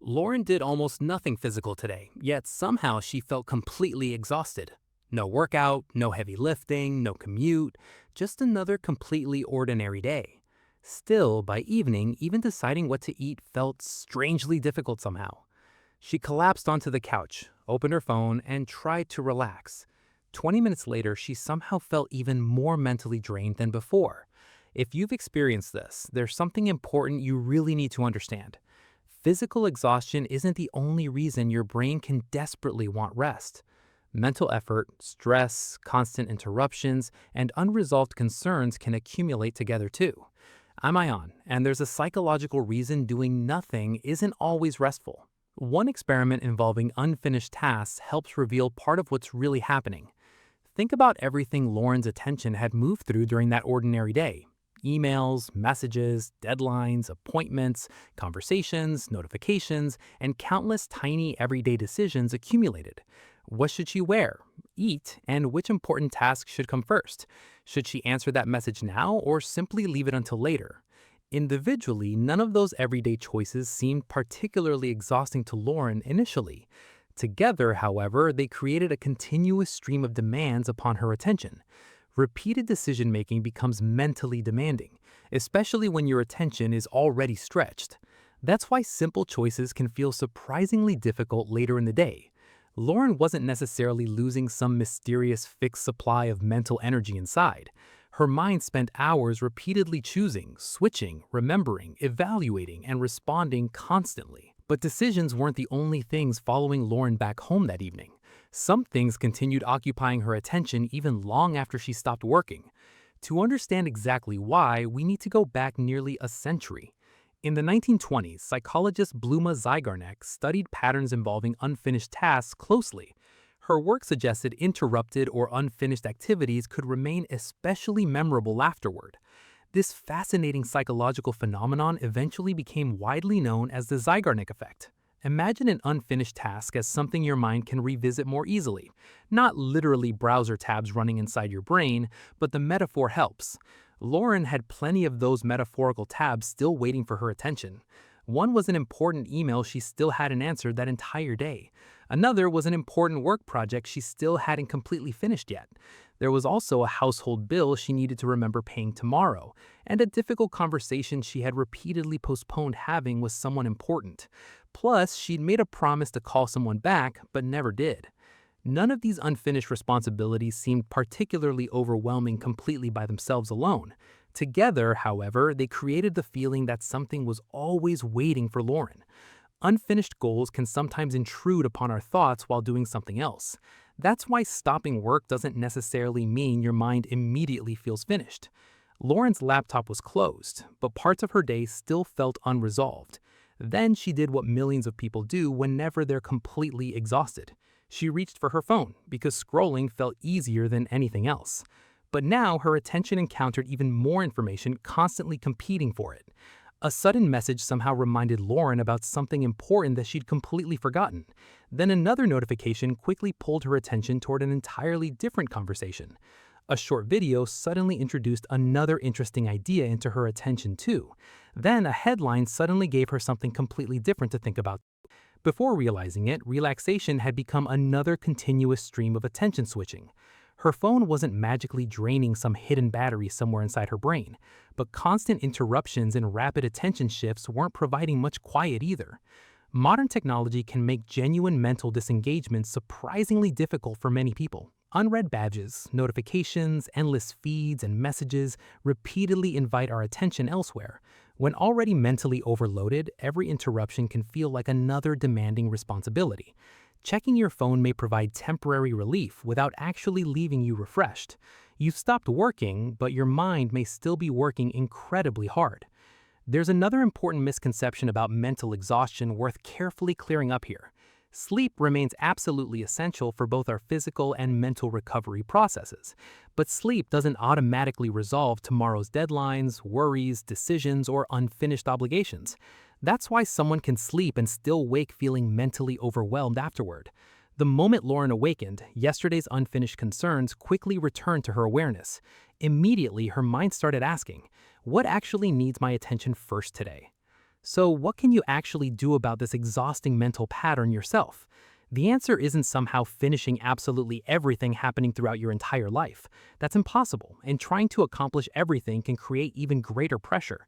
Lauren did almost nothing physical today, yet somehow she felt completely exhausted. No workout, no heavy lifting, no commute, just another completely ordinary day. Still, by evening, even deciding what to eat felt strangely difficult somehow. She collapsed onto the couch, opened her phone, and tried to relax. 20 minutes later, she somehow felt even more mentally drained than before. If you've experienced this, there's something important you really need to understand. Physical exhaustion isn't the only reason your brain can desperately want rest. Mental effort, stress, constant interruptions, and unresolved concerns can accumulate together too. I'm Ayan, and there's a psychological reason doing nothing isn't always restful. One experiment involving unfinished tasks helps reveal part of what's really happening. Think about everything Lauren's attention had moved through during that ordinary day. Emails, messages, deadlines, appointments, conversations, notifications, and countless tiny everyday decisions accumulated. What should she wear, eat, and which important task should come first? Should she answer that message now or simply leave it until later? Individually, none of those everyday choices seemed particularly exhausting to Lauren initially. Together, however, they created a continuous stream of demands upon her attention. Repeated decision making becomes mentally demanding, especially when your attention is already stretched. That's why simple choices can feel surprisingly difficult later in the day. Lauren wasn't necessarily losing some mysterious fixed supply of mental energy inside. Her mind spent hours repeatedly choosing, switching, remembering, evaluating, and responding constantly. But decisions weren't the only things following Lauren back home that evening. Some things continued occupying her attention even long after she stopped working. To understand exactly why, we need to go back nearly a century. In the 1920s, psychologist Bluma Zygarnik studied patterns involving unfinished tasks closely. Her work suggested interrupted or unfinished activities could remain especially memorable afterward. This fascinating psychological phenomenon eventually became widely known as the Zygarnik effect. Imagine an unfinished task as something your mind can revisit more easily. Not literally browser tabs running inside your brain, but the metaphor helps. Lauren had plenty of those metaphorical tabs still waiting for her attention. One was an important email she still hadn't answered that entire day. Another was an important work project she still hadn't completely finished yet. There was also a household bill she needed to remember paying tomorrow, and a difficult conversation she had repeatedly postponed having with someone important. Plus, she'd made a promise to call someone back, but never did. None of these unfinished responsibilities seemed particularly overwhelming completely by themselves alone. Together, however, they created the feeling that something was always waiting for Lauren. Unfinished goals can sometimes intrude upon our thoughts while doing something else. That's why stopping work doesn't necessarily mean your mind immediately feels finished. Lauren's laptop was closed, but parts of her day still felt unresolved. Then she did what millions of people do whenever they're completely exhausted. She reached for her phone because scrolling felt easier than anything else. But now her attention encountered even more information constantly competing for it. A sudden message somehow reminded Lauren about something important that she'd completely forgotten. Then another notification quickly pulled her attention toward an entirely different conversation. A short video suddenly introduced another interesting idea into her attention too. Then a headline suddenly gave her something completely different to think about. Before realizing it, relaxation had become another continuous stream of attention switching. Her phone wasn't magically draining some hidden battery somewhere inside her brain, but constant interruptions and rapid attention shifts weren't providing much quiet either. Modern technology can make genuine mental disengagement surprisingly difficult for many people. Unread badges, notifications, endless feeds, and messages repeatedly invite our attention elsewhere. When already mentally overloaded, every interruption can feel like another demanding responsibility. Checking your phone may provide temporary relief without actually leaving you refreshed. You've stopped working, but your mind may still be working incredibly hard. There's another important misconception about mental exhaustion worth carefully clearing up here. Sleep remains absolutely essential for both our physical and mental recovery processes. But sleep doesn't automatically resolve tomorrow's deadlines, worries, decisions, or unfinished obligations. That's why someone can sleep and still wake feeling mentally overwhelmed afterward. The moment Lauren awakened, yesterday's unfinished concerns quickly returned to her awareness. Immediately, her mind started asking, what actually needs my attention first today? So, what can you actually do about this exhausting mental pattern yourself? The answer isn't somehow finishing absolutely everything happening throughout your entire life. That's impossible, and trying to accomplish everything can create even greater pressure.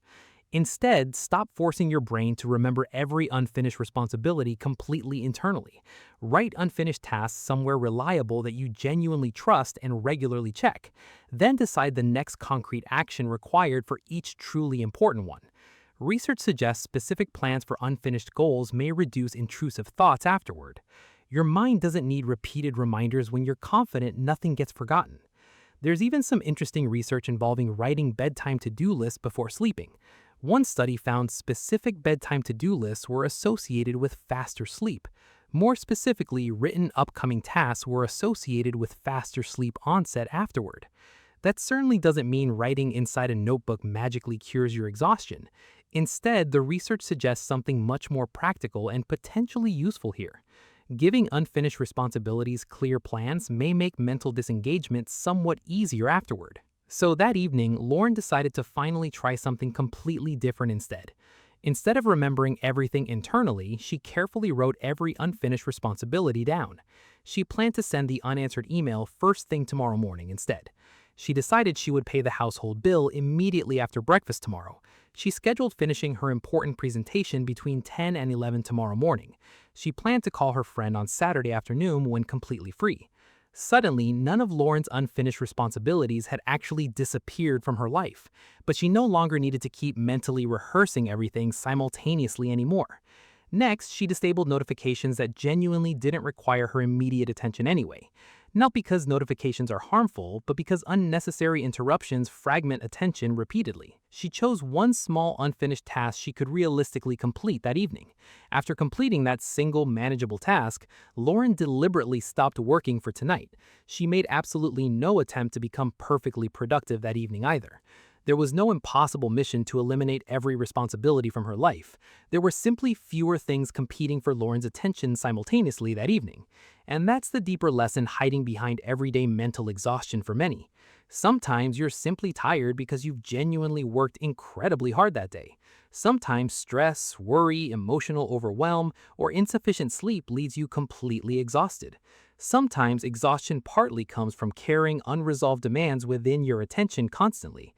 Instead, stop forcing your brain to remember every unfinished responsibility completely internally. Write unfinished tasks somewhere reliable that you genuinely trust and regularly check. Then decide the next concrete action required for each truly important one. Research suggests specific plans for unfinished goals may reduce intrusive thoughts afterward. Your mind doesn't need repeated reminders when you're confident nothing gets forgotten. There's even some interesting research involving writing bedtime to-do lists before sleeping. One study found specific bedtime to-do lists were associated with faster sleep. More specifically, written upcoming tasks were associated with faster sleep onset afterward. That certainly doesn't mean writing inside a notebook magically cures your exhaustion. Instead, the research suggests something much more practical and potentially useful here. Giving unfinished responsibilities clear plans may make mental disengagement somewhat easier afterward. So that evening, Lauren decided to finally try something completely different instead. Instead of remembering everything internally, she carefully wrote every unfinished responsibility down. She planned to send the unanswered email first thing tomorrow morning instead. She decided she would pay the household bill immediately after breakfast tomorrow. She scheduled finishing her important presentation between 10 and 11 tomorrow morning. She planned to call her friend on Saturday afternoon when completely free. Suddenly, none of Lauren's unfinished responsibilities had actually disappeared from her life, but she no longer needed to keep mentally rehearsing everything simultaneously anymore. Next, she disabled notifications that genuinely didn't require her immediate attention anyway. Not because notifications are harmful, but because unnecessary interruptions fragment attention repeatedly. She chose one small unfinished task she could realistically complete that evening. After completing that single manageable task, Lauren deliberately stopped working for tonight. She made absolutely no attempt to become perfectly productive that evening either. There was no impossible mission to eliminate every responsibility from her life. There were simply fewer things competing for Lauren's attention simultaneously that evening. And that's the deeper lesson hiding behind everyday mental exhaustion for many. Sometimes you're simply tired because you've genuinely worked incredibly hard that day. Sometimes stress, worry, emotional overwhelm, or insufficient sleep leaves you completely exhausted. Sometimes exhaustion partly comes from carrying unresolved demands within your attention constantly.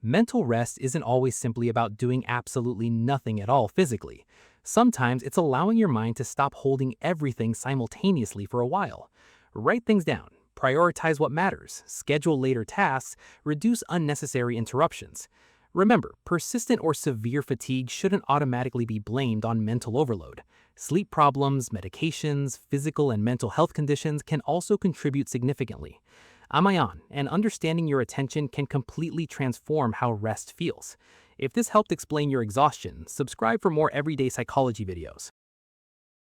Mental rest isn't always simply about doing absolutely nothing at all physically. Sometimes it's allowing your mind to stop holding everything simultaneously for a while. Write things down, prioritize what matters, schedule later tasks, reduce unnecessary interruptions. Remember, persistent or severe fatigue shouldn't automatically be blamed on mental overload. Sleep problems, medications, physical and mental health conditions can also contribute significantly. I'm Ayan, and understanding your attention can completely transform how rest feels. If this helped explain your exhaustion, subscribe for more everyday psychology videos.